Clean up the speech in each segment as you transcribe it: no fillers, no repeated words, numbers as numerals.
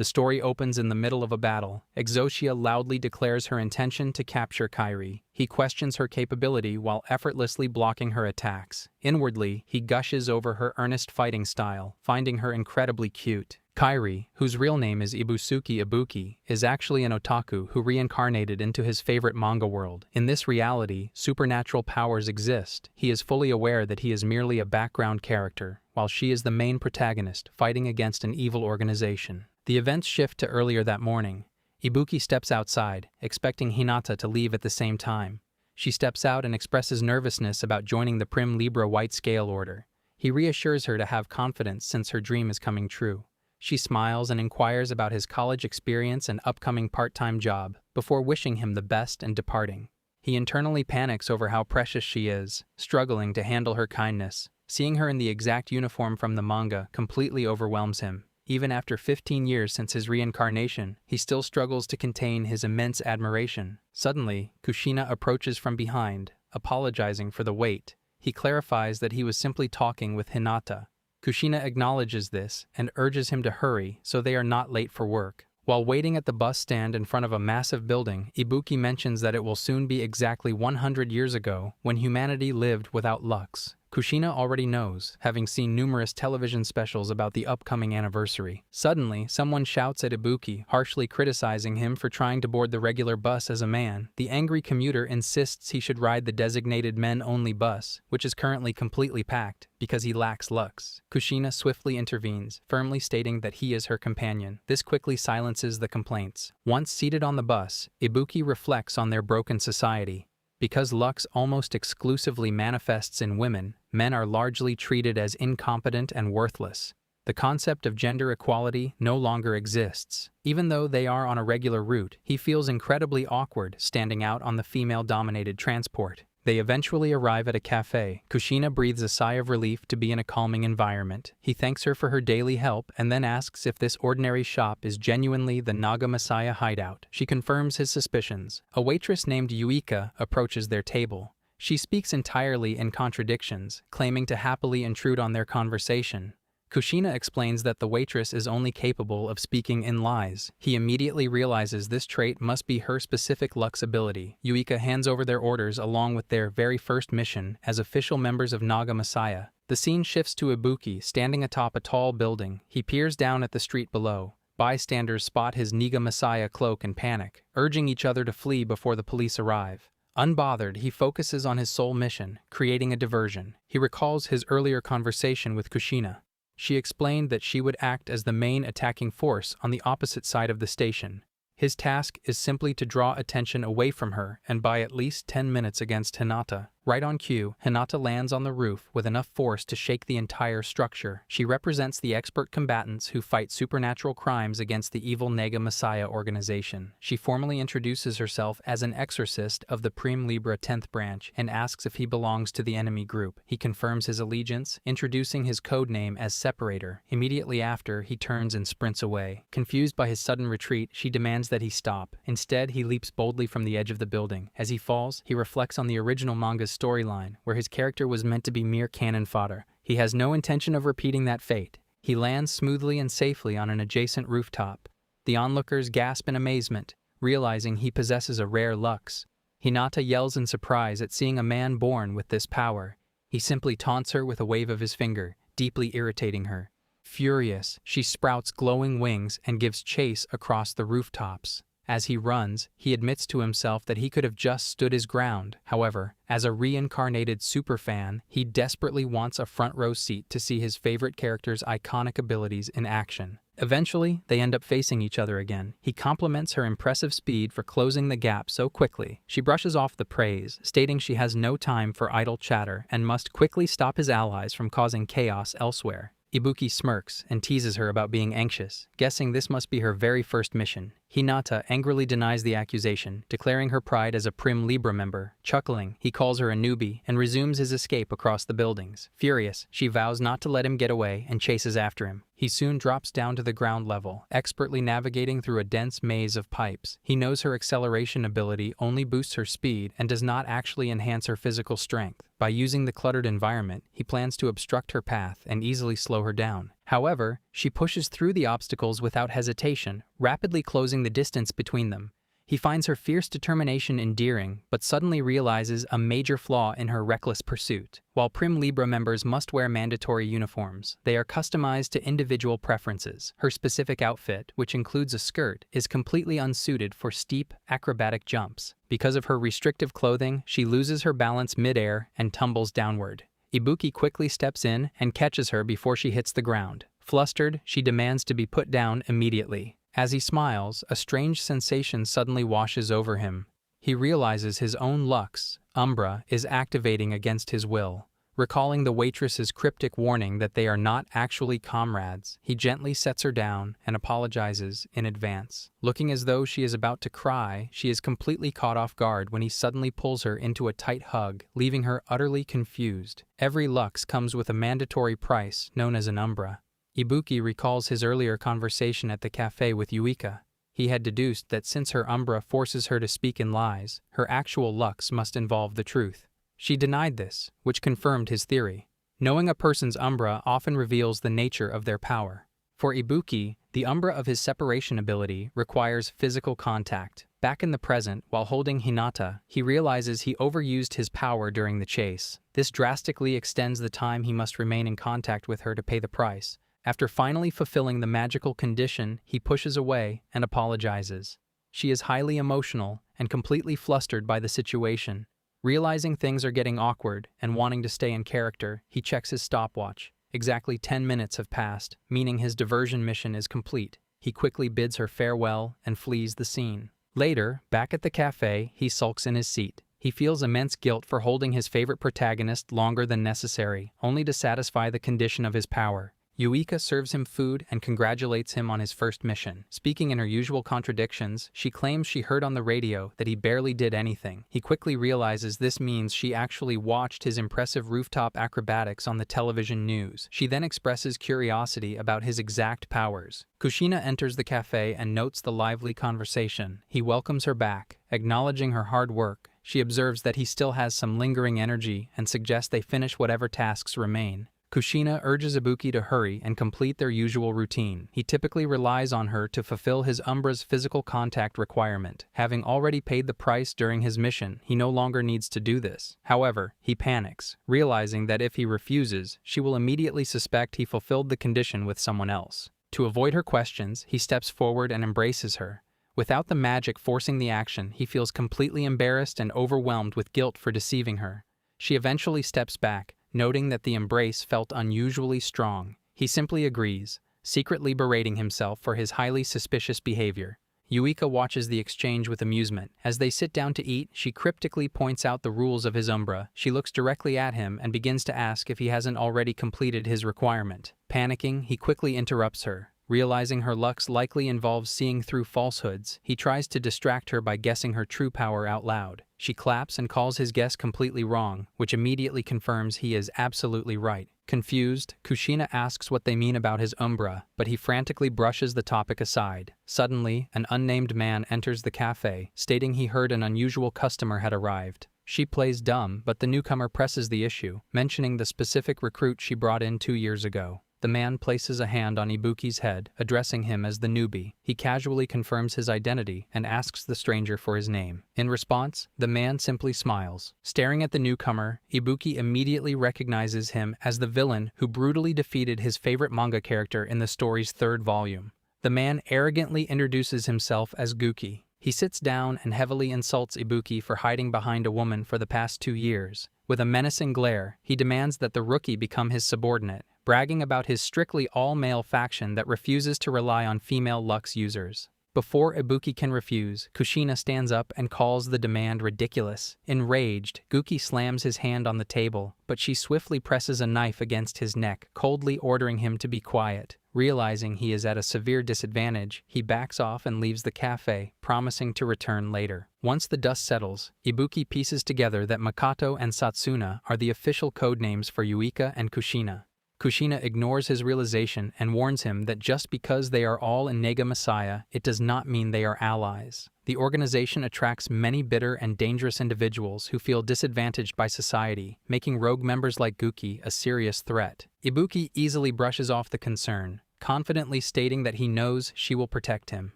The story opens in the middle of a battle. Exotia loudly declares her intention to capture Kairi. He questions her capability while effortlessly blocking her attacks. Inwardly, he gushes over her earnest fighting style, finding her incredibly cute. Kairi, whose real name is Ibusuki Ibuki, is actually an otaku who reincarnated into his favorite manga world. In this reality, supernatural powers exist. He is fully aware that he is merely a background character, while she is the main protagonist, fighting against an evil organization. The events shift to earlier that morning. Ibuki steps outside, expecting Hinata to leave at the same time. She steps out and expresses nervousness about joining the Prim Libra White Scale Order. He reassures her to have confidence since her dream is coming true. She smiles and inquires about his college experience and upcoming part-time job, before wishing him the best and departing. He internally panics over how precious she is, struggling to handle her kindness. Seeing her in the exact uniform from the manga completely overwhelms him. Even after 15 years since his reincarnation, he still struggles to contain his immense admiration. Suddenly, Kushina approaches from behind, apologizing for the wait. He clarifies that he was simply talking with Hinata. Kushina acknowledges this and urges him to hurry so they are not late for work. While waiting at the bus stand in front of a massive building, Ibuki mentions that it will soon be exactly 100 years ago when humanity lived without Lux. Kushina already knows, having seen numerous television specials about the upcoming anniversary. Suddenly, someone shouts at Ibuki, harshly criticizing him for trying to board the regular bus as a man. The angry commuter insists he should ride the designated men-only bus, which is currently completely packed, because he lacks Lux. Kushina swiftly intervenes, firmly stating that he is her companion. This quickly silences the complaints. Once seated on the bus, Ibuki reflects on their broken society. Because Lux almost exclusively manifests in women, men are largely treated as incompetent and worthless. The concept of gender equality no longer exists. Even though they are on a regular route, he feels incredibly awkward standing out on the female-dominated transport. They eventually arrive at a cafe. Kushina breathes a sigh of relief to be in a calming environment. He thanks her for her daily help and then asks if this ordinary shop is genuinely the Naga Messiah hideout. She confirms his suspicions. A waitress named Yuika approaches their table. She speaks entirely in contradictions, claiming to happily intrude on their conversation. Kushina explains that the waitress is only capable of speaking in lies. He immediately realizes this trait must be her specific Lux ability. Yuika hands over their orders along with their very first mission as official members of Naga Messiah. The scene shifts to Ibuki standing atop a tall building. He peers down at the street below. Bystanders spot his Naga Messiah cloak and panic, urging each other to flee before the police arrive. Unbothered, he focuses on his sole mission, creating a diversion. He recalls his earlier conversation with Kushina. She explained that she would act as the main attacking force on the opposite side of the station. His task is simply to draw attention away from her and buy at least 10 minutes against Hinata. Right on cue, Hinata lands on the roof with enough force to shake the entire structure. She represents the expert combatants who fight supernatural crimes against the evil Naga Messiah organization. She formally introduces herself as an exorcist of the Prim Libra 10th branch and asks if he belongs to the enemy group. He confirms his allegiance, introducing his code name as Separator. Immediately after, he turns and sprints away. Confused by his sudden retreat, she demands that he stop. Instead, he leaps boldly from the edge of the building. As he falls, he reflects on the original manga's storyline, where his character was meant to be mere cannon fodder. He has no intention of repeating that fate. He lands smoothly and safely on an adjacent rooftop. The onlookers gasp in amazement, realizing he possesses a rare Lux. Hinata yells in surprise at seeing a man born with this power. He simply taunts her with a wave of his finger, deeply irritating her. Furious, she sprouts glowing wings and gives chase across the rooftops. As he runs, he admits to himself that he could have just stood his ground. However, as a reincarnated superfan, he desperately wants a front-row seat to see his favorite character's iconic abilities in action. Eventually, they end up facing each other again. He compliments her impressive speed for closing the gap so quickly. She brushes off the praise, stating she has no time for idle chatter and must quickly stop his allies from causing chaos elsewhere. Ibuki smirks and teases her about being anxious, guessing this must be her very first mission. Hinata angrily denies the accusation, declaring her pride as a Prim Libra member. Chuckling, he calls her a newbie and resumes his escape across the buildings. Furious, she vows not to let him get away and chases after him. He soon drops down to the ground level, expertly navigating through a dense maze of pipes. He knows her acceleration ability only boosts her speed and does not actually enhance her physical strength. By using the cluttered environment, he plans to obstruct her path and easily slow her down. However, she pushes through the obstacles without hesitation, rapidly closing the distance between them. He finds her fierce determination endearing, but suddenly realizes a major flaw in her reckless pursuit. While Prim Libra members must wear mandatory uniforms, they are customized to individual preferences. Her specific outfit, which includes a skirt, is completely unsuited for steep, acrobatic jumps. Because of her restrictive clothing, she loses her balance mid-air and tumbles downward. Ibuki quickly steps in and catches her before she hits the ground. Flustered, she demands to be put down immediately. As he smiles, a strange sensation suddenly washes over him. He realizes his own lux, umbra, is activating against his will. Recalling the waitress's cryptic warning that they are not actually comrades, he gently sets her down and apologizes in advance. Looking as though she is about to cry, she is completely caught off guard when he suddenly pulls her into a tight hug, leaving her utterly confused. Every lux comes with a mandatory price known as an umbra. Ibuki recalls his earlier conversation at the cafe with Yuika. He had deduced that since her umbra forces her to speak in lies, her actual lux must involve the truth. She denied this, which confirmed his theory. Knowing a person's umbra often reveals the nature of their power. For Ibuki, the umbra of his separation ability requires physical contact. Back in the present, while holding Hinata, he realizes he overused his power during the chase. This drastically extends the time he must remain in contact with her to pay the price. After finally fulfilling the magical condition, he pushes away and apologizes. She is highly emotional and completely flustered by the situation. Realizing things are getting awkward and wanting to stay in character, he checks his stopwatch. Exactly 10 minutes have passed, meaning his diversion mission is complete. He quickly bids her farewell and flees the scene. Later, back at the cafe, he sulks in his seat. He feels immense guilt for holding his favorite protagonist longer than necessary, only to satisfy the condition of his power. Yuika serves him food and congratulates him on his first mission. Speaking in her usual contradictions, she claims she heard on the radio that he barely did anything. He quickly realizes this means she actually watched his impressive rooftop acrobatics on the television news. She then expresses curiosity about his exact powers. Kushina enters the cafe and notes the lively conversation. He welcomes her back, acknowledging her hard work. She observes that he still has some lingering energy and suggests they finish whatever tasks remain. Kushina urges Ibuki to hurry and complete their usual routine. He typically relies on her to fulfill his umbra's physical contact requirement. Having already paid the price during his mission, he no longer needs to do this. However, he panics, realizing that if he refuses, she will immediately suspect he fulfilled the condition with someone else. To avoid her questions, he steps forward and embraces her. Without the magic forcing the action, he feels completely embarrassed and overwhelmed with guilt for deceiving her. She eventually steps back, noting that the embrace felt unusually strong. He simply agrees, secretly berating himself for his highly suspicious behavior. Yuika watches the exchange with amusement. As they sit down to eat, she cryptically points out the rules of his umbra. She looks directly at him and begins to ask if he hasn't already completed his requirement. Panicking, he quickly interrupts her. Realizing her lux likely involves seeing through falsehoods, he tries to distract her by guessing her true power out loud. She claps and calls his guess completely wrong, which immediately confirms he is absolutely right. Confused, Kushina asks what they mean about his umbra, but he frantically brushes the topic aside. Suddenly, an unnamed man enters the cafe, stating he heard an unusual customer had arrived. She plays dumb, but the newcomer presses the issue, mentioning the specific recruit she brought in 2 years ago. The man places a hand on Ibuki's head, addressing him as the newbie. He casually confirms his identity and asks the stranger for his name. In response, the man simply smiles. Staring at the newcomer, Ibuki immediately recognizes him as the villain who brutally defeated his favorite manga character in the story's 3rd volume. The man arrogantly introduces himself as Guki. He sits down and heavily insults Ibuki for hiding behind a woman for the past 2 years. With a menacing glare, he demands that the rookie become his subordinate, bragging about his strictly all-male faction that refuses to rely on female Lux users. Before Ibuki can refuse, Kushina stands up and calls the demand ridiculous. Enraged, Guki slams his hand on the table, but she swiftly presses a knife against his neck, coldly ordering him to be quiet. Realizing he is at a severe disadvantage, he backs off and leaves the cafe, promising to return later. Once the dust settles, Ibuki pieces together that Makoto and Satsuna are the official codenames for Yuika and Kushina. Kushina ignores his realization and warns him that just because they are all in Nega Messiah, it does not mean they are allies. The organization attracts many bitter and dangerous individuals who feel disadvantaged by society, making rogue members like Guki a serious threat. Ibuki easily brushes off the concern, confidently stating that he knows she will protect him.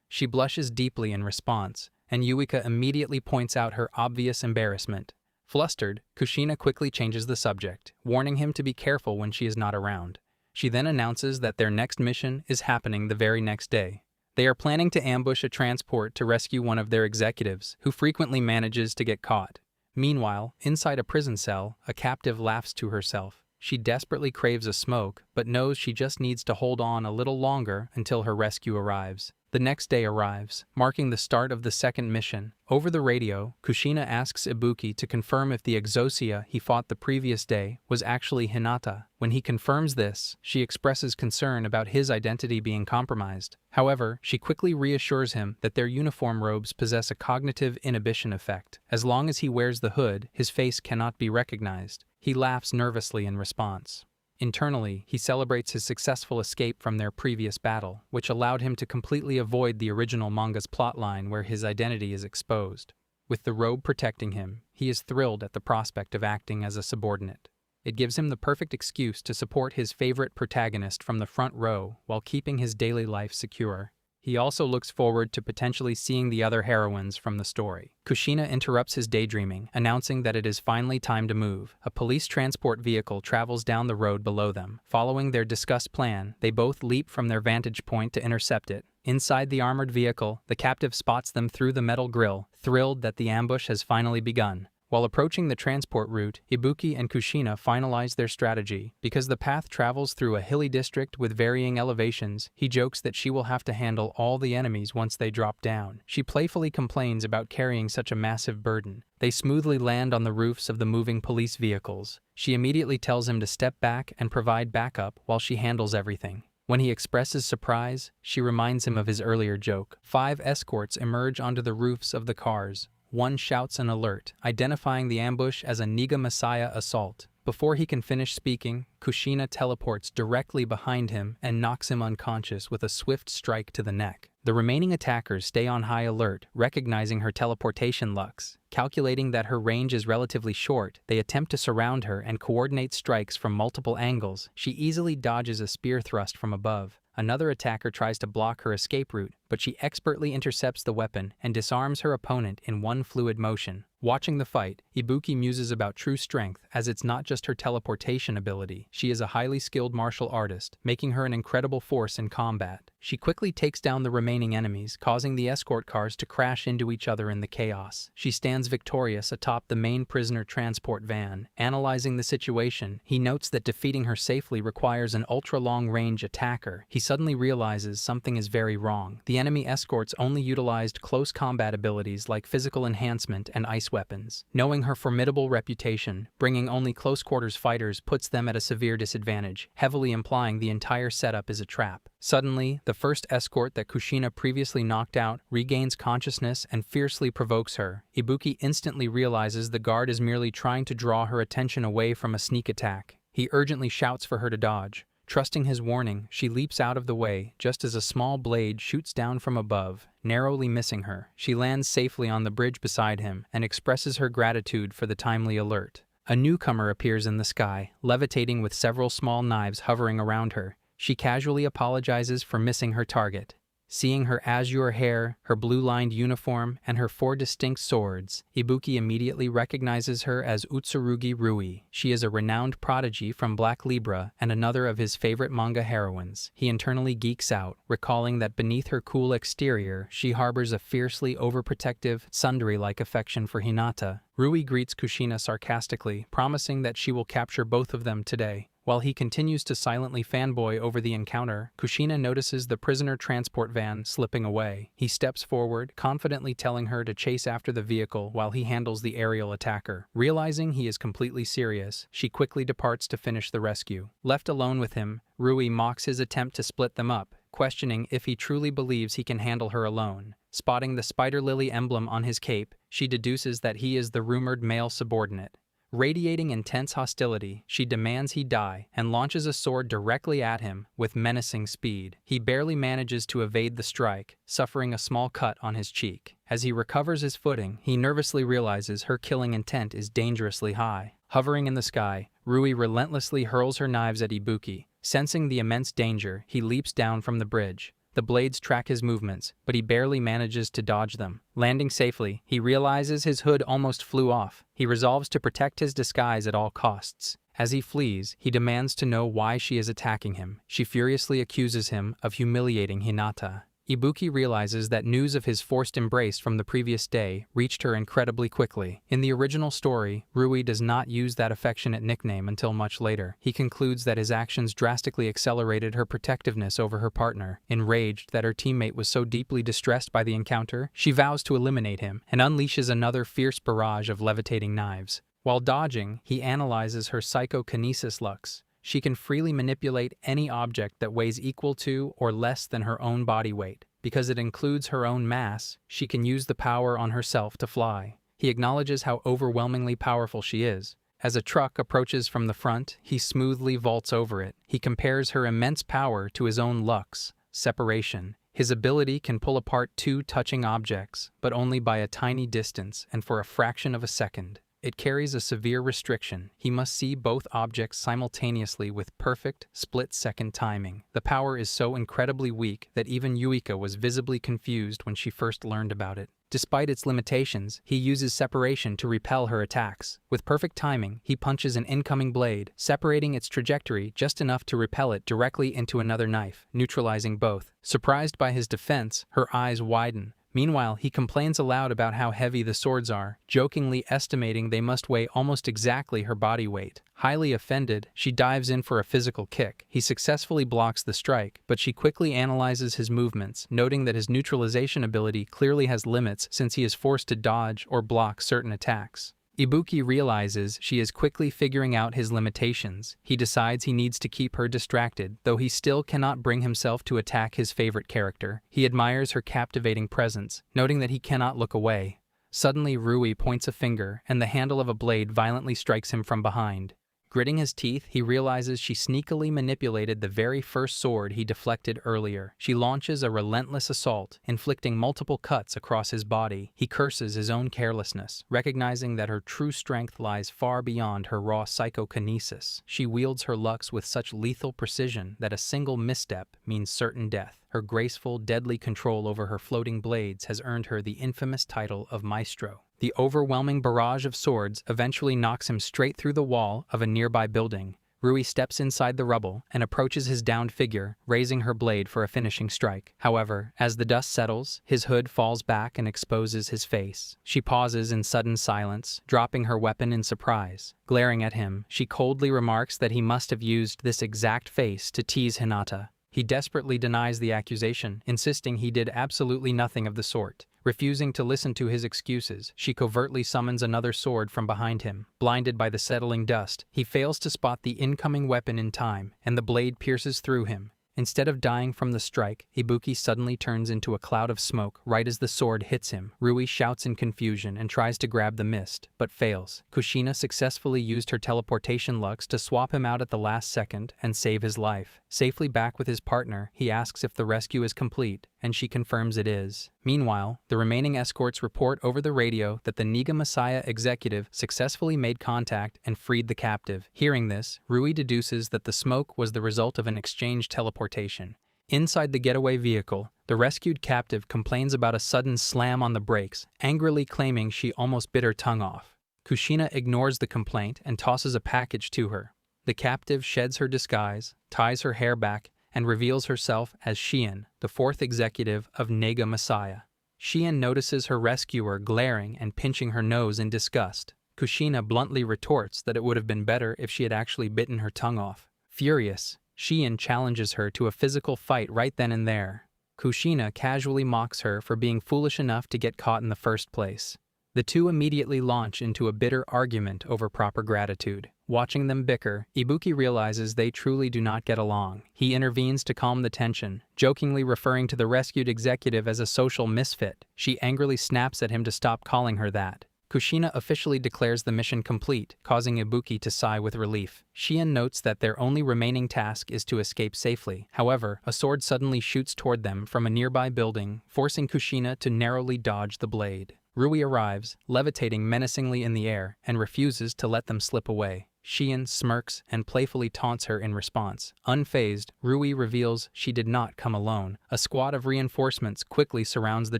She blushes deeply in response, and Yuika immediately points out her obvious embarrassment. Flustered, Kushina quickly changes the subject, warning him to be careful when she is not around. She then announces that their next mission is happening the very next day. They are planning to ambush a transport to rescue one of their executives, who frequently manages to get caught. Meanwhile, inside a prison cell, a captive laughs to herself. She desperately craves a smoke, but knows she just needs to hold on a little longer until her rescue arrives. The next day arrives, marking the start of the second mission. Over the radio, Kushina asks Ibuki to confirm if the Exosia he fought the previous day was actually Hinata. When he confirms this, she expresses concern about his identity being compromised. However, she quickly reassures him that their uniform robes possess a cognitive inhibition effect. As long as he wears the hood, his face cannot be recognized. He laughs nervously in response. Internally, he celebrates his successful escape from their previous battle, which allowed him to completely avoid the original manga's plotline where his identity is exposed. With the robe protecting him, he is thrilled at the prospect of acting as a subordinate. It gives him the perfect excuse to support his favorite protagonist from the front row while keeping his daily life secure. He also looks forward to potentially seeing the other heroines from the story. Kushina interrupts his daydreaming, announcing that it is finally time to move. A police transport vehicle travels down the road below them. Following their discussed plan, they both leap from their vantage point to intercept it. Inside the armored vehicle, the captive spots them through the metal grille, thrilled that the ambush has finally begun. While approaching the transport route, Ibuki and Kushina finalize their strategy. Because the path travels through a hilly district with varying elevations, he jokes that she will have to handle all the enemies once they drop down. She playfully complains about carrying such a massive burden. They smoothly land on the roofs of the moving police vehicles. She immediately tells him to step back and provide backup while she handles everything. When he expresses surprise, she reminds him of his earlier joke. 5 escorts emerge onto the roofs of the cars. One shouts an alert, identifying the ambush as a Nega Messiah assault. Before he can finish speaking, Kushina teleports directly behind him and knocks him unconscious with a swift strike to the neck. The remaining attackers stay on high alert, recognizing her teleportation lux. Calculating that her range is relatively short, they attempt to surround her and coordinate strikes from multiple angles. She easily dodges a spear thrust from above. Another attacker tries to block her escape route, but she expertly intercepts the weapon and disarms her opponent in one fluid motion. Watching the fight, Ibuki muses about true strength, as it's not just her teleportation ability. She is a highly skilled martial artist, making her an incredible force in combat. She quickly takes down the remaining enemies, causing the escort cars to crash into each other in the chaos. She stands victorious atop the main prisoner transport van. Analyzing the situation, he notes that defeating her safely requires an ultra-long-range attacker. He suddenly realizes something is very wrong. The enemy escorts only utilized close combat abilities like physical enhancement and ice weapons. Knowing her formidable reputation, bringing only close-quarters fighters puts them at a severe disadvantage, heavily implying the entire setup is a trap. Suddenly, the first escort that Kushina previously knocked out regains consciousness and fiercely provokes her. Ibuki instantly realizes the guard is merely trying to draw her attention away from a sneak attack. He urgently shouts for her to dodge. Trusting his warning, she leaps out of the way just as a small blade shoots down from above, narrowly missing her. She lands safely on the bridge beside him and expresses her gratitude for the timely alert. A newcomer appears in the sky, levitating with several small knives hovering around her. She casually apologizes for missing her target. Seeing her azure hair, her blue-lined uniform, and her 4 distinct swords, Ibuki immediately recognizes her as Utsurugi Rui. She is a renowned prodigy from Black Libra and another of his favorite manga heroines. He internally geeks out, recalling that beneath her cool exterior, she harbors a fiercely overprotective, tsundere-like affection for Hinata. Rui greets Kushina sarcastically, promising that she will capture both of them today. While he continues to silently fanboy over the encounter, Kushina notices the prisoner transport van slipping away. He steps forward, confidently telling her to chase after the vehicle while he handles the aerial attacker. Realizing he is completely serious, she quickly departs to finish the rescue. Left alone with him, Rui mocks his attempt to split them up, questioning if he truly believes he can handle her alone. Spotting the spider lily emblem on his cape, she deduces that he is the rumored male subordinate. Radiating intense hostility, she demands he die and launches a sword directly at him with menacing speed. He barely manages to evade the strike, suffering a small cut on his cheek. As he recovers his footing, he nervously realizes her killing intent is dangerously high. Hovering in the sky, Rui relentlessly hurls her knives at Ibuki. Sensing the immense danger, he leaps down from the bridge. The blades track his movements, but he barely manages to dodge them. Landing safely, he realizes his hood almost flew off. He resolves to protect his disguise at all costs. As he flees, he demands to know why she is attacking him. She furiously accuses him of humiliating Hinata. Ibuki realizes that news of his forced embrace from the previous day reached her incredibly quickly. In the original story, Rui does not use that affectionate nickname until much later. He concludes that his actions drastically accelerated her protectiveness over her partner. Enraged that her teammate was so deeply distressed by the encounter, she vows to eliminate him and unleashes another fierce barrage of levitating knives. While dodging, he analyzes her psychokinesis lux. She can freely manipulate any object that weighs equal to or less than her own body weight. Because it includes her own mass, she can use the power on herself to fly. He acknowledges how overwhelmingly powerful she is. As a truck approaches from the front, he smoothly vaults over it. He compares her immense power to his own lux, separation. His ability can pull apart two touching objects, but only by a tiny distance and for a fraction of a second. It carries a severe restriction. He must see both objects simultaneously with perfect, split-second timing. The power is so incredibly weak that even Yuika was visibly confused when she first learned about it. Despite its limitations, he uses separation to repel her attacks. With perfect timing, he punches an incoming blade, separating its trajectory just enough to repel it directly into another knife, neutralizing both. Surprised by his defense, her eyes widen. Meanwhile, he complains aloud about how heavy the swords are, jokingly estimating they must weigh almost exactly her body weight. Highly offended, she dives in for a physical kick. He successfully blocks the strike, but she quickly analyzes his movements, noting that his neutralization ability clearly has limits since he is forced to dodge or block certain attacks. Ibuki realizes she is quickly figuring out his limitations. He decides he needs to keep her distracted, though he still cannot bring himself to attack his favorite character. He admires her captivating presence, noting that he cannot look away. Suddenly, Rui points a finger, and the handle of a blade violently strikes him from behind. Gritting his teeth, he realizes she sneakily manipulated the very first sword he deflected earlier. She launches a relentless assault, inflicting multiple cuts across his body. He curses his own carelessness, recognizing that her true strength lies far beyond her raw psychokinesis. She wields her lux with such lethal precision that a single misstep means certain death. Her graceful, deadly control over her floating blades has earned her the infamous title of Maestro. The overwhelming barrage of swords eventually knocks him straight through the wall of a nearby building. Rui steps inside the rubble and approaches his downed figure, raising her blade for a finishing strike. However, as the dust settles, his hood falls back and exposes his face. She pauses in sudden silence, dropping her weapon in surprise. Glaring at him, she coldly remarks that he must have used this exact face to tease Hinata. He desperately denies the accusation, insisting he did absolutely nothing of the sort. Refusing to listen to his excuses, she covertly summons another sword from behind him. Blinded by the settling dust, he fails to spot the incoming weapon in time, and the blade pierces through him. Instead of dying from the strike, Ibuki suddenly turns into a cloud of smoke right as the sword hits him. Rui shouts in confusion and tries to grab the mist, but fails. Kushina successfully used her teleportation lux to swap him out at the last second and save his life. Safely back with his partner, he asks if the rescue is complete, and she confirms it is. Meanwhile, the remaining escorts report over the radio that the Niga Messiah executive successfully made contact and freed the captive. Hearing this, Rui deduces that the smoke was the result of an exchange teleportation. Inside the getaway vehicle, the rescued captive complains about a sudden slam on the brakes, angrily claiming she almost bit her tongue off. Kushina ignores the complaint and tosses a package to her. The captive sheds her disguise, ties her hair back, and reveals herself as Shion, the fourth executive of Niga Messiah. Shion notices her rescuer glaring and pinching her nose in disgust. Kushina bluntly retorts that it would have been better if she had actually bitten her tongue off. Furious, Shion challenges her to a physical fight right then and there. Kushina casually mocks her for being foolish enough to get caught in the first place. The two immediately launch into a bitter argument over proper gratitude. Watching them bicker, Ibuki realizes they truly do not get along. He intervenes to calm the tension, jokingly referring to the rescued executive as a social misfit. She angrily snaps at him to stop calling her that. Kushina officially declares the mission complete, causing Ibuki to sigh with relief. Shien notes that their only remaining task is to escape safely. However, a sword suddenly shoots toward them from a nearby building, forcing Kushina to narrowly dodge the blade. Rui arrives, levitating menacingly in the air, and refuses to let them slip away. Shien smirks and playfully taunts her in response. Unfazed, Rui reveals she did not come alone. A squad of reinforcements quickly surrounds the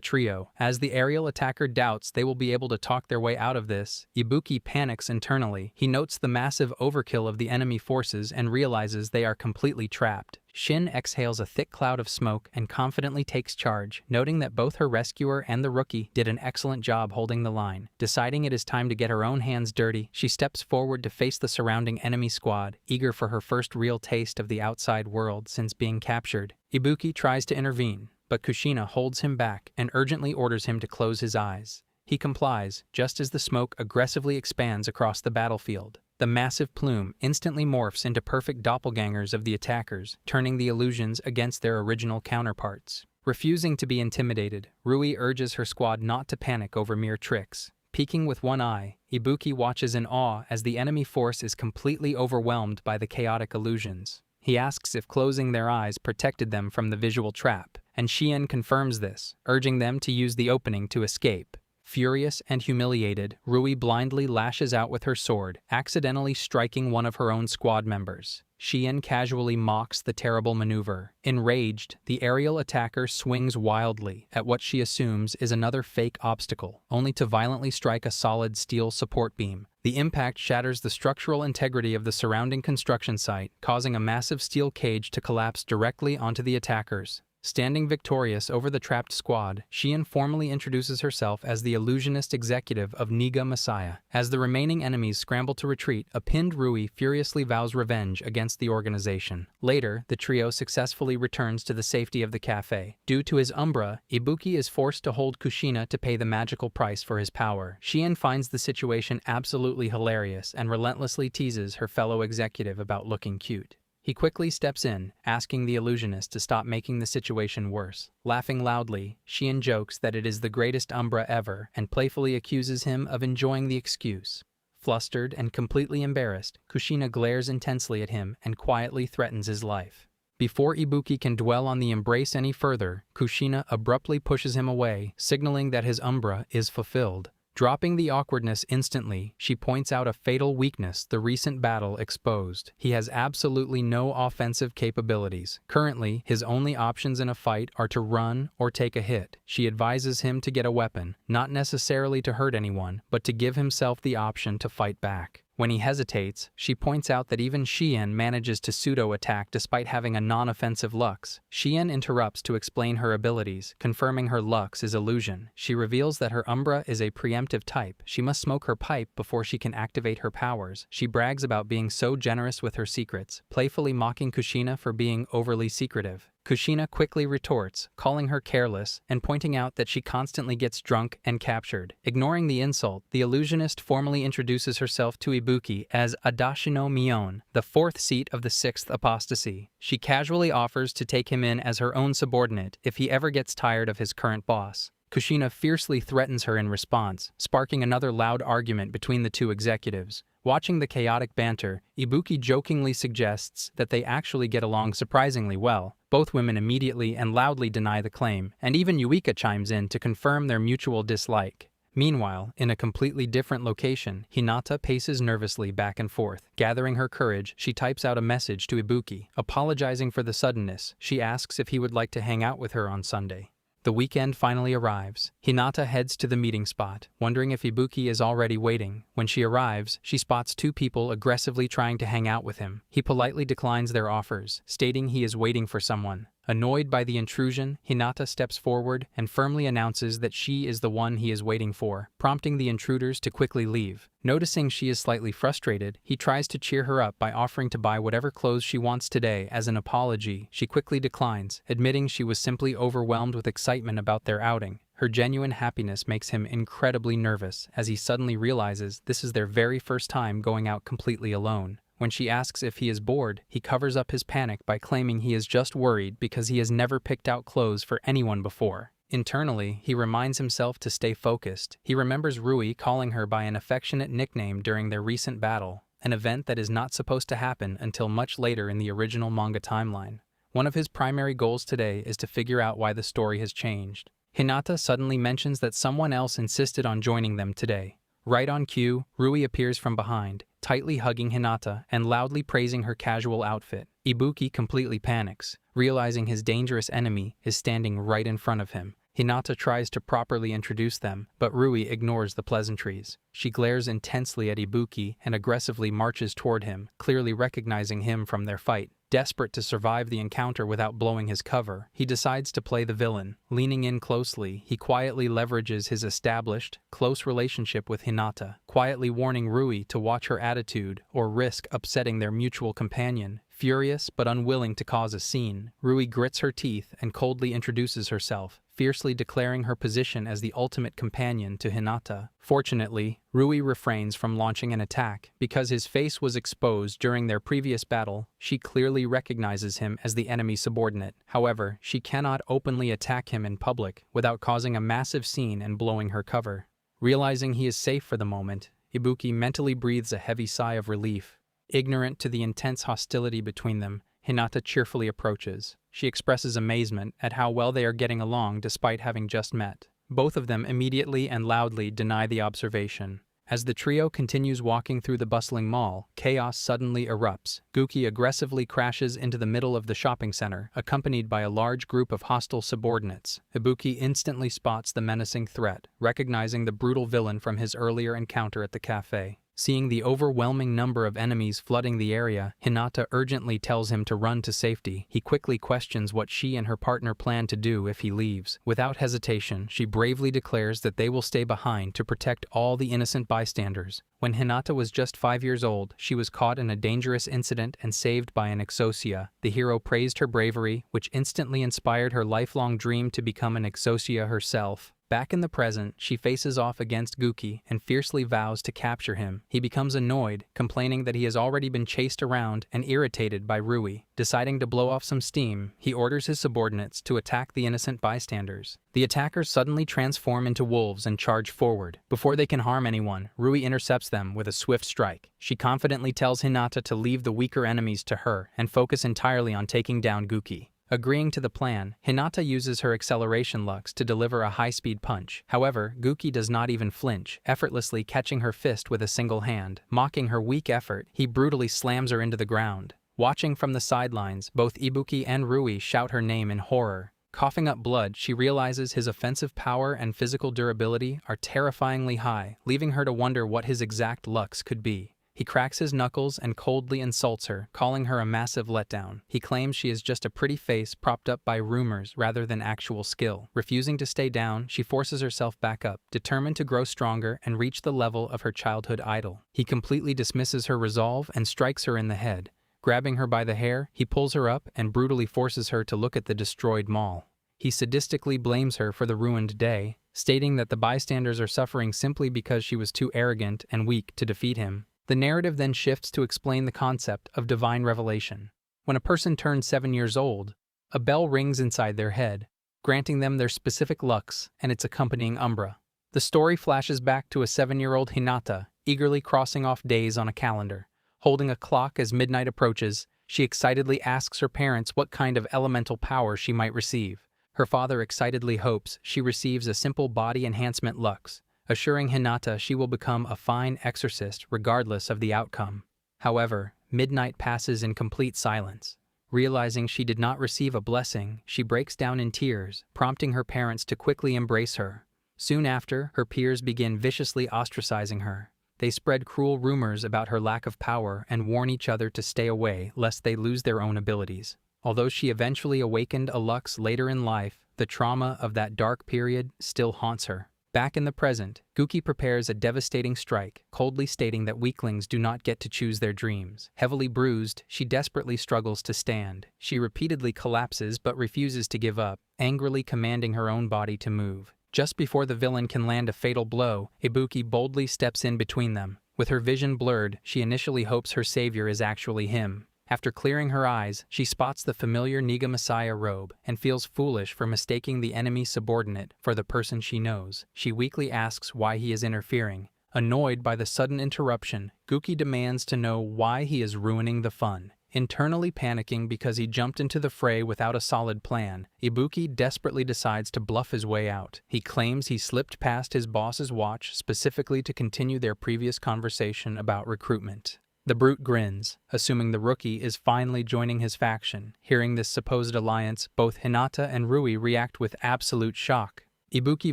trio. As the aerial attacker doubts they will be able to talk their way out of this, Ibuki panics internally. He notes the massive overkill of the enemy forces and realizes they are completely trapped. Shin exhales a thick cloud of smoke and confidently takes charge, noting that both her rescuer and the rookie did an excellent job holding the line. Deciding it is time to get her own hands dirty, she steps forward to face the surrounding enemy squad, eager for her first real taste of the outside world since being captured. Ibuki tries to intervene, but Kushina holds him back and urgently orders him to close his eyes. He complies, just as the smoke aggressively expands across the battlefield. The massive plume instantly morphs into perfect doppelgangers of the attackers, turning the illusions against their original counterparts. Refusing to be intimidated, Rui urges her squad not to panic over mere tricks. Peeking with one eye, Ibuki watches in awe as the enemy force is completely overwhelmed by the chaotic illusions. He asks if closing their eyes protected them from the visual trap, and Shien confirms this, urging them to use the opening to escape. Furious and humiliated, Rui blindly lashes out with her sword, accidentally striking one of her own squad members. Shien casually mocks the terrible maneuver. Enraged, the aerial attacker swings wildly at what she assumes is another fake obstacle, only to violently strike a solid steel support beam. The impact shatters the structural integrity of the surrounding construction site, causing a massive steel cage to collapse directly onto the attackers. Standing victorious over the trapped squad, Shien formally introduces herself as the illusionist executive of Niga Messiah. As the remaining enemies scramble to retreat, a pinned Rui furiously vows revenge against the organization. Later, the trio successfully returns to the safety of the cafe. Due to his umbra, Ibuki is forced to hold Kushina to pay the magical price for his power. Shien finds the situation absolutely hilarious and relentlessly teases her fellow executive about looking cute. He quickly steps in, asking the illusionist to stop making the situation worse. Laughing loudly, Shien jokes that it is the greatest umbra ever and playfully accuses him of enjoying the excuse. Flustered and completely embarrassed, Kushina glares intensely at him and quietly threatens his life. Before Ibuki can dwell on the embrace any further, Kushina abruptly pushes him away, signaling that his umbra is fulfilled. Dropping the awkwardness instantly, she points out a fatal weakness the recent battle exposed. He has absolutely no offensive capabilities. Currently, his only options in a fight are to run or take a hit. She advises him to get a weapon, not necessarily to hurt anyone, but to give himself the option to fight back. When he hesitates, she points out that even Shien manages to pseudo-attack despite having a non-offensive Lux. Shien interrupts to explain her abilities, confirming her Lux is illusion. She reveals that her Umbra is a preemptive type. She must smoke her pipe before she can activate her powers. She brags about being so generous with her secrets, playfully mocking Kushina for being overly secretive. Kushina quickly retorts, calling her careless and pointing out that she constantly gets drunk and captured. Ignoring the insult, the illusionist formally introduces herself to Ibuki as Adashino Mion, the fourth seat of the sixth apostasy. She casually offers to take him in as her own subordinate if he ever gets tired of his current boss. Kushina fiercely threatens her in response, sparking another loud argument between the two executives. Watching the chaotic banter, Ibuki jokingly suggests that they actually get along surprisingly well. Both women immediately and loudly deny the claim, and even Yuika chimes in to confirm their mutual dislike. Meanwhile, in a completely different location, Hinata paces nervously back and forth. Gathering her courage, she types out a message to Ibuki. Apologizing for the suddenness, she asks if he would like to hang out with her on Sunday. The weekend finally arrives. Hinata heads to the meeting spot, wondering if Ibuki is already waiting. When she arrives, she spots two people aggressively trying to hang out with him. He politely declines their offers, stating he is waiting for someone. Annoyed by the intrusion, Hinata steps forward and firmly announces that she is the one he is waiting for, prompting the intruders to quickly leave. Noticing she is slightly frustrated, he tries to cheer her up by offering to buy whatever clothes she wants today as an apology. She quickly declines, admitting she was simply overwhelmed with excitement about their outing. Her genuine happiness makes him incredibly nervous as he suddenly realizes this is their very first time going out completely alone. When she asks if he is bored, he covers up his panic by claiming he is just worried because he has never picked out clothes for anyone before. Internally, he reminds himself to stay focused. He remembers Rui calling her by an affectionate nickname during their recent battle, an event that is not supposed to happen until much later in the original manga timeline. One of his primary goals today is to figure out why the story has changed. Hinata suddenly mentions that someone else insisted on joining them today. Right on cue, Rui appears from behind, tightly hugging Hinata and loudly praising her casual outfit. Ibuki completely panics, realizing his dangerous enemy is standing right in front of him. Hinata tries to properly introduce them, but Rui ignores the pleasantries. She glares intensely at Ibuki and aggressively marches toward him, clearly recognizing him from their fight. Desperate to survive the encounter without blowing his cover, he decides to play the villain. Leaning in closely, he quietly leverages his established, close relationship with Hinata, quietly warning Rui to watch her attitude or risk upsetting their mutual companion. Furious but unwilling to cause a scene, Rui grits her teeth and coldly introduces herself, fiercely declaring her position as the ultimate companion to Hinata. Fortunately, Rui refrains from launching an attack. Because his face was exposed during their previous battle, she clearly recognizes him as the enemy subordinate. However, she cannot openly attack him in public without causing a massive scene and blowing her cover. Realizing he is safe for the moment, Ibuki mentally breathes a heavy sigh of relief. Ignorant to the intense hostility between them, Hinata cheerfully approaches. She expresses amazement at how well they are getting along despite having just met. Both of them immediately and loudly deny the observation. As the trio continues walking through the bustling mall, chaos suddenly erupts. Guki aggressively crashes into the middle of the shopping center, accompanied by a large group of hostile subordinates. Ibuki instantly spots the menacing threat, recognizing the brutal villain from his earlier encounter at the cafe. Seeing the overwhelming number of enemies flooding the area, Hinata urgently tells him to run to safety. He quickly questions what she and her partner plan to do if he leaves. Without hesitation, she bravely declares that they will stay behind to protect all the innocent bystanders. When Hinata was just 5 years old, she was caught in a dangerous incident and saved by an exosia. The hero praised her bravery, which instantly inspired her lifelong dream to become an exosia herself. Back in the present, she faces off against Guki and fiercely vows to capture him. He becomes annoyed, complaining that he has already been chased around and irritated by Rui. Deciding to blow off some steam, he orders his subordinates to attack the innocent bystanders. The attackers suddenly transform into wolves and charge forward. Before they can harm anyone, Rui intercepts them with a swift strike. She confidently tells Hinata to leave the weaker enemies to her and focus entirely on taking down Guki. Agreeing to the plan, Hinata uses her acceleration lux to deliver a high-speed punch. However, Guki does not even flinch, effortlessly catching her fist with a single hand. Mocking her weak effort, he brutally slams her into the ground. Watching from the sidelines, both Ibuki and Rui shout her name in horror. Coughing up blood, she realizes his offensive power and physical durability are terrifyingly high, leaving her to wonder what his exact lux could be. He cracks his knuckles and coldly insults her, calling her a massive letdown. He claims she is just a pretty face propped up by rumors rather than actual skill. Refusing to stay down, she forces herself back up, determined to grow stronger and reach the level of her childhood idol. He completely dismisses her resolve and strikes her in the head. Grabbing her by the hair, he pulls her up and brutally forces her to look at the destroyed mall. He sadistically blames her for the ruined day, stating that the bystanders are suffering simply because she was too arrogant and weak to defeat him. The narrative then shifts to explain the concept of divine revelation. When a person turns 7 years old, a bell rings inside their head, granting them their specific lux and its accompanying umbra. The story flashes back to a 7-year-old Hinata, eagerly crossing off days on a calendar. Holding a clock as midnight approaches, she excitedly asks her parents what kind of elemental power she might receive. Her father excitedly hopes she receives a simple body enhancement lux, assuring Hinata she will become a fine exorcist regardless of the outcome. However, midnight passes in complete silence. Realizing she did not receive a blessing, she breaks down in tears, prompting her parents to quickly embrace her. Soon after, her peers begin viciously ostracizing her. They spread cruel rumors about her lack of power and warn each other to stay away lest they lose their own abilities. Although she eventually awakened a lux later in life, the trauma of that dark period still haunts her. Back in the present, Guki prepares a devastating strike, coldly stating that weaklings do not get to choose their dreams. Heavily bruised, she desperately struggles to stand. She repeatedly collapses but refuses to give up, angrily commanding her own body to move. Just before the villain can land a fatal blow, Ibuki boldly steps in between them. With her vision blurred, she initially hopes her savior is actually him. After clearing her eyes, she spots the familiar Niga Messiah robe and feels foolish for mistaking the enemy subordinate for the person she knows. She weakly asks why he is interfering. Annoyed by the sudden interruption, Guki demands to know why he is ruining the fun. Internally panicking because he jumped into the fray without a solid plan, Ibuki desperately decides to bluff his way out. He claims he slipped past his boss's watch specifically to continue their previous conversation about recruitment. The brute grins, assuming the rookie is finally joining his faction. Hearing this supposed alliance, both Hinata and Rui react with absolute shock. Ibuki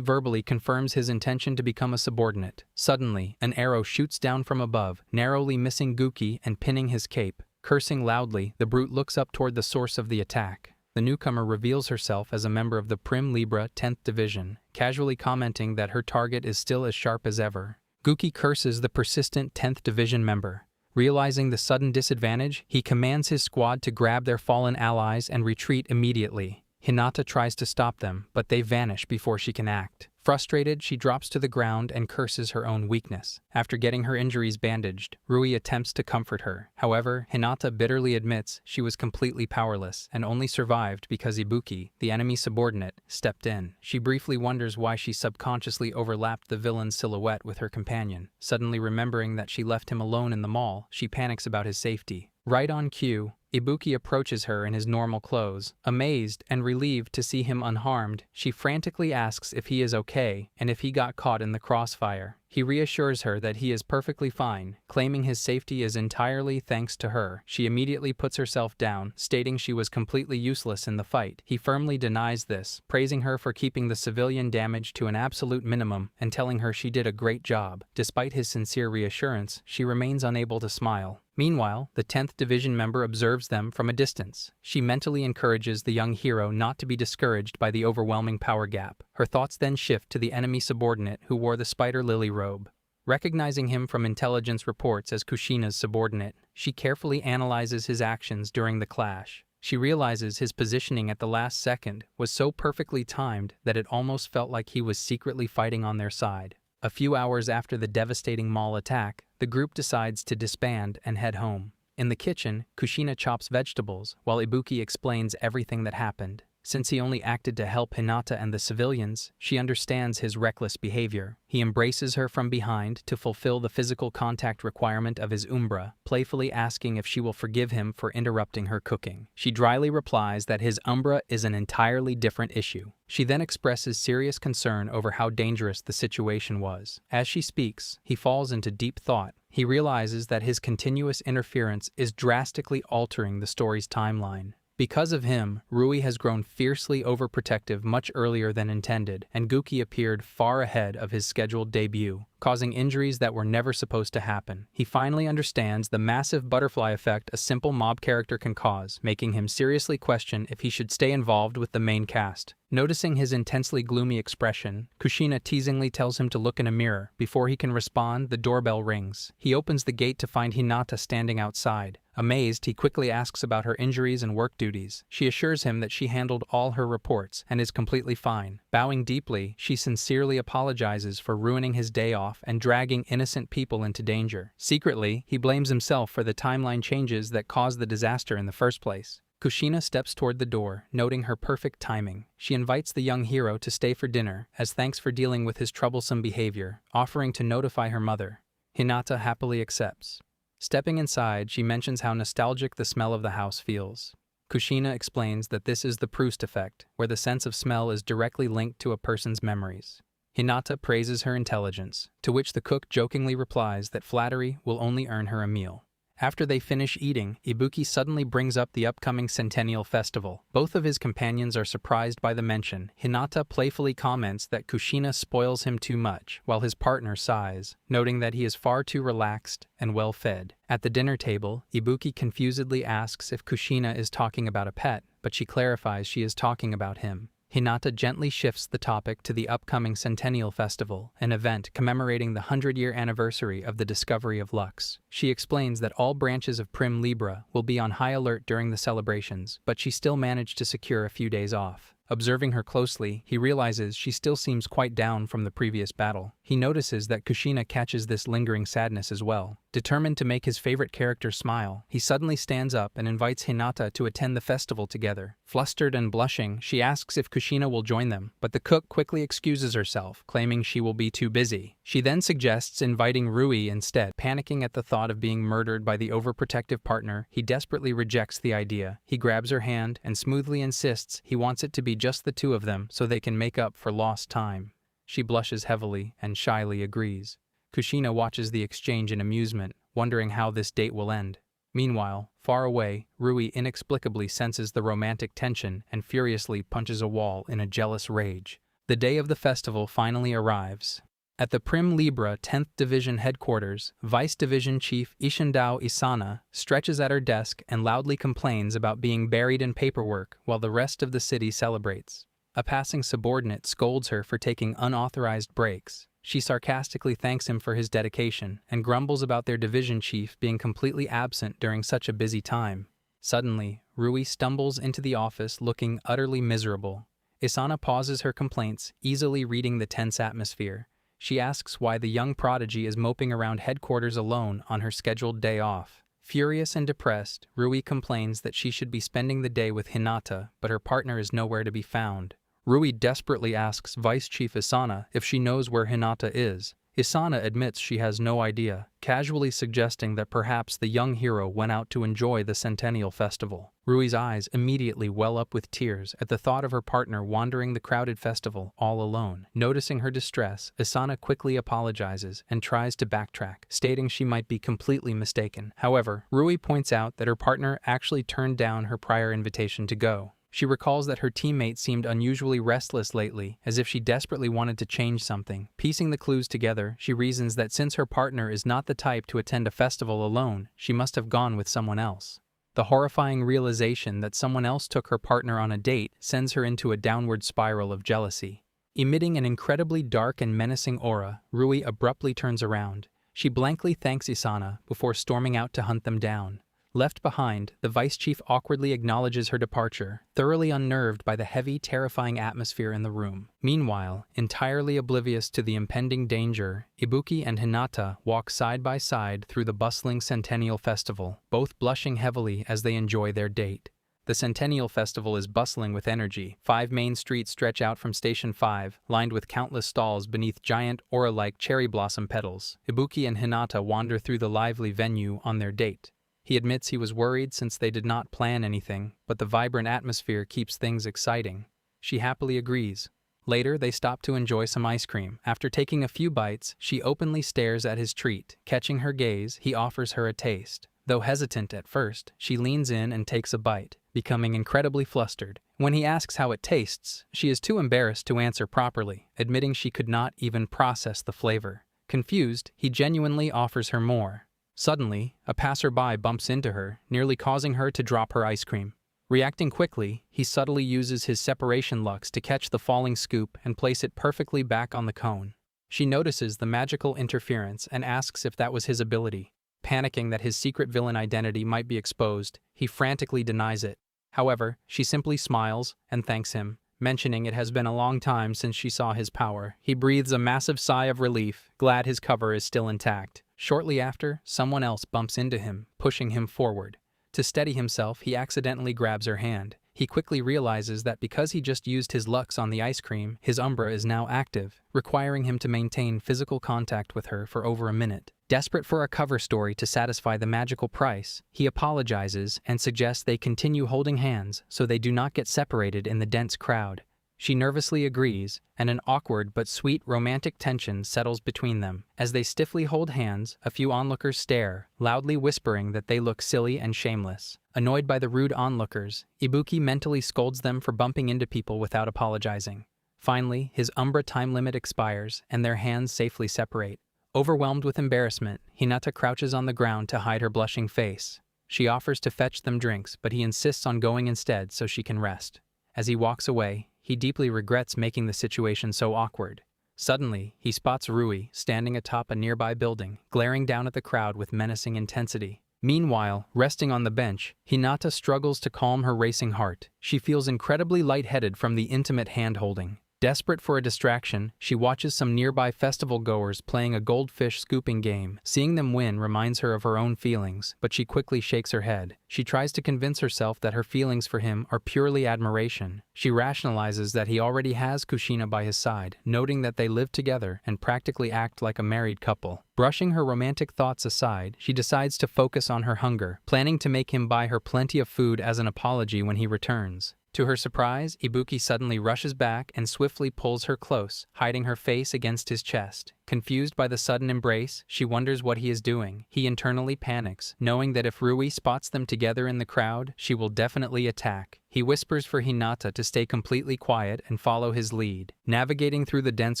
verbally confirms his intention to become a subordinate. Suddenly, an arrow shoots down from above, narrowly missing Guki and pinning his cape. Cursing loudly, the brute looks up toward the source of the attack. The newcomer reveals herself as a member of the Prim Libra 10th Division, casually commenting that her target is still as sharp as ever. Guki curses the persistent 10th Division member. Realizing the sudden disadvantage, he commands his squad to grab their fallen allies and retreat immediately. Hinata tries to stop them, but they vanish before she can act. Frustrated, she drops to the ground and curses her own weakness. After getting her injuries bandaged, Rui attempts to comfort her. However, Hinata bitterly admits she was completely powerless and only survived because Ibuki, the enemy subordinate, stepped in. She briefly wonders why she subconsciously overlapped the villain's silhouette with her companion. Suddenly remembering that she left him alone in the mall, she panics about his safety. Right on cue, Ibuki approaches her in his normal clothes. Amazed and relieved to see him unharmed, she frantically asks if he is okay and if he got caught in the crossfire. He reassures her that he is perfectly fine, claiming his safety is entirely thanks to her. She immediately puts herself down, stating she was completely useless in the fight. He firmly denies this, praising her for keeping the civilian damage to an absolute minimum and telling her she did a great job. Despite his sincere reassurance, she remains unable to smile. Meanwhile, the 10th Division member observes them from a distance. She mentally encourages the young hero not to be discouraged by the overwhelming power gap. Her thoughts then shift to the enemy subordinate who wore the spider lily robe. Recognizing him from intelligence reports as Kushina's subordinate, she carefully analyzes his actions during the clash. She realizes his positioning at the last second was so perfectly timed that it almost felt like he was secretly fighting on their side. A few hours after the devastating mall attack, the group decides to disband and head home. In the kitchen, Kushina chops vegetables while Ibuki explains everything that happened. Since he only acted to help Hinata and the civilians, she understands his reckless behavior. He embraces her from behind to fulfill the physical contact requirement of his umbra, playfully asking if she will forgive him for interrupting her cooking. She dryly replies that his umbra is an entirely different issue. She then expresses serious concern over how dangerous the situation was. As she speaks, he falls into deep thought. He realizes that his continuous interference is drastically altering the story's timeline. Because of him, Rui has grown fiercely overprotective much earlier than intended, and Guki appeared far ahead of his scheduled debut, causing injuries that were never supposed to happen. He finally understands the massive butterfly effect a simple mob character can cause, making him seriously question if he should stay involved with the main cast. Noticing his intensely gloomy expression, Kushina teasingly tells him to look in a mirror. Before he can respond, the doorbell rings. He opens the gate to find Hinata standing outside. Amazed, he quickly asks about her injuries and work duties. She assures him that she handled all her reports and is completely fine. Bowing deeply, she sincerely apologizes for ruining his day off and dragging innocent people into danger. Secretly, he blames himself for the timeline changes that caused the disaster in the first place. Kushina steps toward the door, noting her perfect timing. She invites the young hero to stay for dinner, as thanks for dealing with his troublesome behavior, offering to notify her mother. Hinata happily accepts. Stepping inside, she mentions how nostalgic the smell of the house feels. Kushina explains that this is the Proust effect, where the sense of smell is directly linked to a person's memories. Hinata praises her intelligence, to which the cook jokingly replies that flattery will only earn her a meal. After they finish eating, Ibuki suddenly brings up the upcoming Centennial Festival. Both of his companions are surprised by the mention. Hinata playfully comments that Kushina spoils him too much, while his partner sighs, noting that he is far too relaxed and well-fed. At the dinner table, Ibuki confusedly asks if Kushina is talking about a pet, but she clarifies she is talking about him. Hinata gently shifts the topic to the upcoming Centennial Festival, an event commemorating the 100-year anniversary of the discovery of Lux. She explains that all branches of Prim Libra will be on high alert during the celebrations, but she still managed to secure a few days off. Observing her closely, he realizes she still seems quite down from the previous battle. He notices that Kushina catches this lingering sadness as well. Determined to make his favorite character smile, he suddenly stands up and invites Hinata to attend the festival together. Flustered and blushing, she asks if Kushina will join them, but the cook quickly excuses herself, claiming she will be too busy. She then suggests inviting Rui instead. Panicking at the thought of being murdered by the overprotective partner, he desperately rejects the idea. He grabs her hand and smoothly insists he wants it to be just the two of them so they can make up for lost time. She blushes heavily and shyly agrees. Kushina watches the exchange in amusement, wondering how this date will end. Meanwhile, far away, Rui inexplicably senses the romantic tension and furiously punches a wall in a jealous rage. The day of the festival finally arrives. At the Prim Libra 10th Division headquarters, Vice Division Chief Ishindao Isana stretches at her desk and loudly complains about being buried in paperwork while the rest of the city celebrates. A passing subordinate scolds her for taking unauthorized breaks. She sarcastically thanks him for his dedication and grumbles about their division chief being completely absent during such a busy time. Suddenly, Rui stumbles into the office looking utterly miserable. Isana pauses her complaints, easily reading the tense atmosphere. She asks why the young prodigy is moping around headquarters alone on her scheduled day off. Furious and depressed, Rui complains that she should be spending the day with Hinata, but her partner is nowhere to be found. Rui desperately asks Vice Chief Isana if she knows where Hinata is. Isana admits she has no idea, casually suggesting that perhaps the young hero went out to enjoy the Centennial Festival. Rui's eyes immediately well up with tears at the thought of her partner wandering the crowded festival all alone. Noticing her distress, Isana quickly apologizes and tries to backtrack, stating she might be completely mistaken. However, Rui points out that her partner actually turned down her prior invitation to go. She recalls that her teammate seemed unusually restless lately, as if she desperately wanted to change something. Piecing the clues together, she reasons that since her partner is not the type to attend a festival alone, she must have gone with someone else. The horrifying realization that someone else took her partner on a date sends her into a downward spiral of jealousy. Emitting an incredibly dark and menacing aura, Rui abruptly turns around. She blankly thanks Isana before storming out to hunt them down. Left behind, the vice chief awkwardly acknowledges her departure, thoroughly unnerved by the heavy, terrifying atmosphere in the room. Meanwhile, entirely oblivious to the impending danger, Ibuki and Hinata walk side by side through the bustling Centennial Festival, both blushing heavily as they enjoy their date. The Centennial Festival is bustling with energy. 5 main streets stretch out from Station 5, lined with countless stalls beneath giant, aura-like cherry blossom petals. Ibuki and Hinata wander through the lively venue on their date. He admits he was worried since they did not plan anything, but the vibrant atmosphere keeps things exciting. She happily agrees. Later, they stop to enjoy some ice cream. After taking a few bites, she openly stares at his treat. Catching her gaze, he offers her a taste. Though hesitant at first, she leans in and takes a bite, becoming incredibly flustered. When he asks how it tastes, she is too embarrassed to answer properly, admitting she could not even process the flavor. Confused, he genuinely offers her more. Suddenly, a passerby bumps into her, nearly causing her to drop her ice cream. Reacting quickly, he subtly uses his separation lux to catch the falling scoop and place it perfectly back on the cone. She notices the magical interference and asks if that was his ability. Panicking that his secret villain identity might be exposed, he frantically denies it. However, she simply smiles and thanks him, mentioning it has been a long time since she saw his power. He breathes a massive sigh of relief, glad his cover is still intact. Shortly after, someone else bumps into him, pushing him forward. To steady himself, he accidentally grabs her hand. He quickly realizes that because he just used his lux on the ice cream, his umbra is now active, requiring him to maintain physical contact with her for over a minute. Desperate for a cover story to satisfy the magical price, he apologizes and suggests they continue holding hands so they do not get separated in the dense crowd. She nervously agrees, and an awkward but sweet romantic tension settles between them. As they stiffly hold hands, a few onlookers stare, loudly whispering that they look silly and shameless. Annoyed by the rude onlookers, Ibuki mentally scolds them for bumping into people without apologizing. Finally, his umbra time limit expires, and their hands safely separate. Overwhelmed with embarrassment, Hinata crouches on the ground to hide her blushing face. She offers to fetch them drinks, but he insists on going instead so she can rest. As he walks away, he deeply regrets making the situation so awkward. Suddenly, he spots Rui standing atop a nearby building, glaring down at the crowd with menacing intensity. Meanwhile, resting on the bench, Hinata struggles to calm her racing heart. She feels incredibly lightheaded from the intimate hand-holding. Desperate for a distraction, she watches some nearby festival-goers playing a goldfish scooping game. Seeing them win reminds her of her own feelings, but she quickly shakes her head. She tries to convince herself that her feelings for him are purely admiration. She rationalizes that he already has Kushina by his side, noting that they live together and practically act like a married couple. Brushing her romantic thoughts aside, she decides to focus on her hunger, planning to make him buy her plenty of food as an apology when he returns. To her surprise, Ibuki suddenly rushes back and swiftly pulls her close, hiding her face against his chest. Confused by the sudden embrace, she wonders what he is doing. He internally panics, knowing that if Rui spots them together in the crowd, she will definitely attack. He whispers for Hinata to stay completely quiet and follow his lead. Navigating through the dense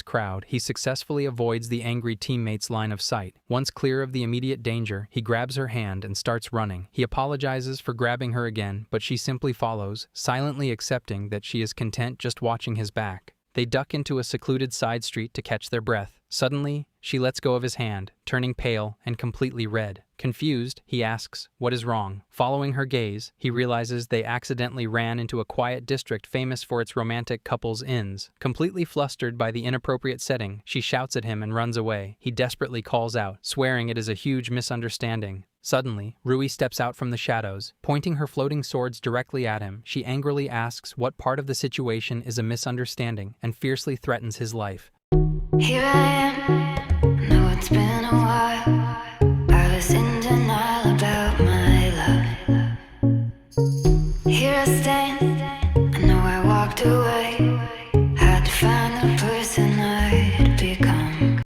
crowd, he successfully avoids the angry teammates' line of sight. Once clear of the immediate danger, he grabs her hand and starts running. He apologizes for grabbing her again, but she simply follows, silently accepting that she is content just watching his back. They duck into a secluded side street to catch their breath. Suddenly, she lets go of his hand, turning pale and completely red. Confused, he asks, "What is wrong?" Following her gaze, he realizes they accidentally ran into a quiet district famous for its romantic couples' inns. Completely flustered by the inappropriate setting, she shouts at him and runs away. He desperately calls out, swearing it is a huge misunderstanding. Suddenly, Rui steps out from the shadows, pointing her floating swords directly at him. She angrily asks what part of the situation is a misunderstanding and fiercely threatens his life. Here I am, know it's been